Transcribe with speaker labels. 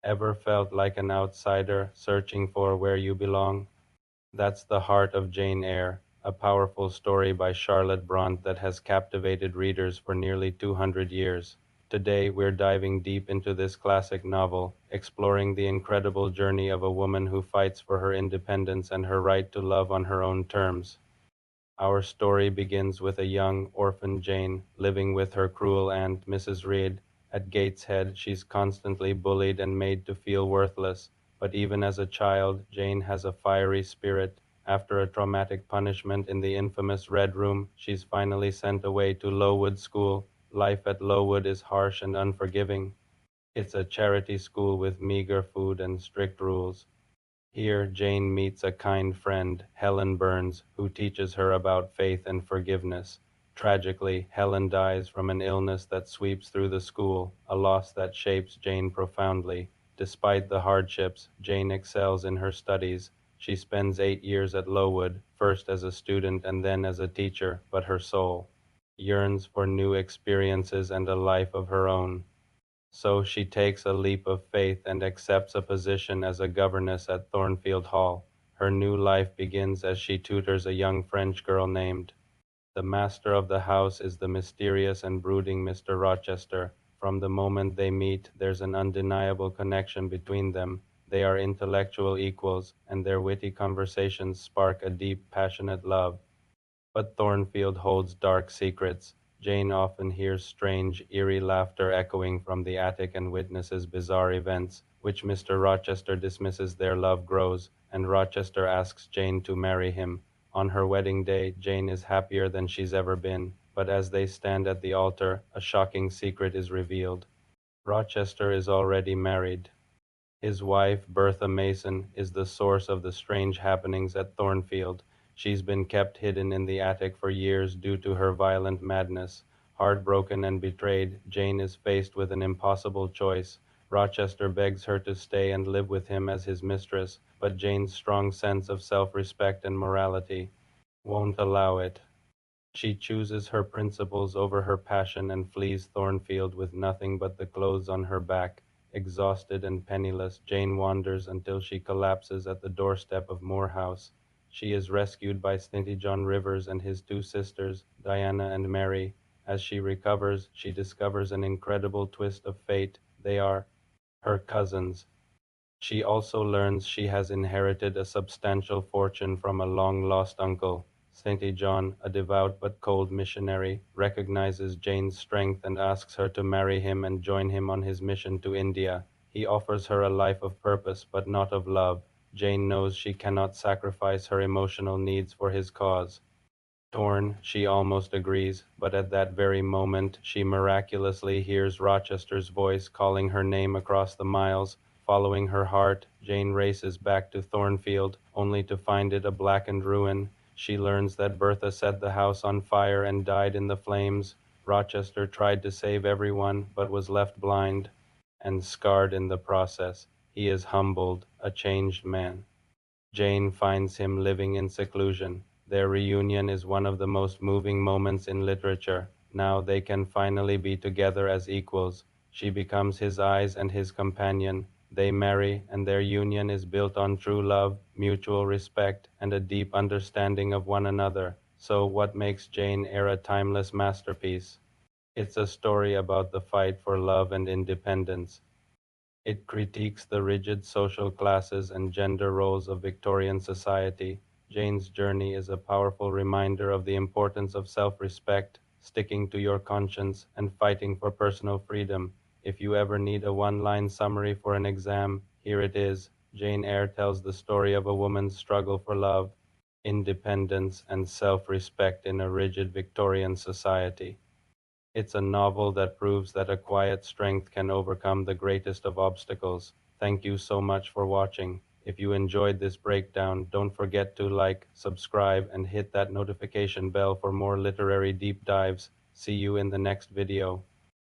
Speaker 1: Ever felt like an outsider searching for where you belong? That's the heart of Jane Eyre, a powerful story by Charlotte Bronte that has captivated readers for nearly 200 years. Today, we're diving deep into this classic novel, exploring the incredible journey of a woman who fights for her independence and her right to love on her own terms. Our story begins with a young, orphan Jane living with her cruel aunt, Mrs. Reed. At Gateshead, she's constantly bullied and made to feel worthless, but even as a child, Jane has a fiery spirit. After a traumatic punishment in the infamous Red Room, she's finally sent away to Lowood School. Life at Lowood is harsh and unforgiving. It's a charity school with meager food and strict rules. Here, Jane meets a kind friend, Helen Burns, who teaches her about faith and forgiveness. Tragically, Helen dies from an illness that sweeps through the school, a loss that shapes Jane profoundly. Despite the hardships, Jane excels in her studies. She spends 8 years at Lowood, first as a student and then as a teacher, but her soul yearns for new experiences and a life of her own. So she takes a leap of faith and accepts a position as a governess at Thornfield Hall. Her new life begins as she tutors a young French girl named. The master of the house is the mysterious and brooding Mr. Rochester. From the moment they meet, there's an undeniable connection between them. They are intellectual equals, and their witty conversations spark a deep, passionate love. But Thornfield holds dark secrets. Jane often hears strange, eerie laughter echoing from the attic and witnesses bizarre events, which Mr. Rochester dismisses. Their love grows, and Rochester asks Jane to marry him. On her wedding day, Jane is happier than she's ever been, but as they stand at the altar, a shocking secret is revealed. Rochester is already married. His wife, Bertha Mason, is the source of the strange happenings at Thornfield. She's been kept hidden in the attic for years due to her violent madness. Heartbroken and betrayed, Jane is faced with an impossible choice. Rochester begs her to stay and live with him as his mistress, but Jane's strong sense of self-respect and morality won't allow it. She chooses her principles over her passion and flees Thornfield with nothing but the clothes on her back. Exhausted and penniless, Jane wanders until she collapses at the doorstep of Moor House. She is rescued by St. John Rivers and his two sisters, Diana and Mary. As she recovers, she discovers an incredible twist of fate. They are her cousins. She also learns she has inherited a substantial fortune from a long-lost uncle. St. John, a devout but cold missionary, recognizes Jane's strength and asks her to marry him and join him on his mission to India. He offers her a life of purpose but not of love. Jane knows she cannot sacrifice her emotional needs for his cause. Torn, she almost agrees, but at that very moment she miraculously hears Rochester's voice calling her name across the miles. Following her heart, Jane races back to Thornfield, only to find it a blackened ruin. She learns that Bertha set the house on fire and died in the flames. Rochester tried to save everyone, but was left blind and scarred in the process. He is humbled, a changed man. Jane finds him living in seclusion. Their reunion is one of the most moving moments in literature. Now they can finally be together as equals. She becomes his eyes and his companion. They marry, and their union is built on true love, mutual respect, and a deep understanding of one another. So, what makes Jane Eyre a timeless masterpiece? It's a story about the fight for love and independence. It critiques the rigid social classes and gender roles of Victorian society. Jane's journey is a powerful reminder of the importance of self-respect, sticking to your conscience, and fighting for personal freedom. If you ever need a one-line summary for an exam, here it is. Jane Eyre tells the story of a woman's struggle for love, independence, and self-respect in a rigid Victorian society. It's a novel that proves that a quiet strength can overcome the greatest of obstacles. Thank you so much for watching. If you enjoyed this breakdown, don't forget to like, subscribe, and hit that notification bell for more literary deep dives. See you in the next video.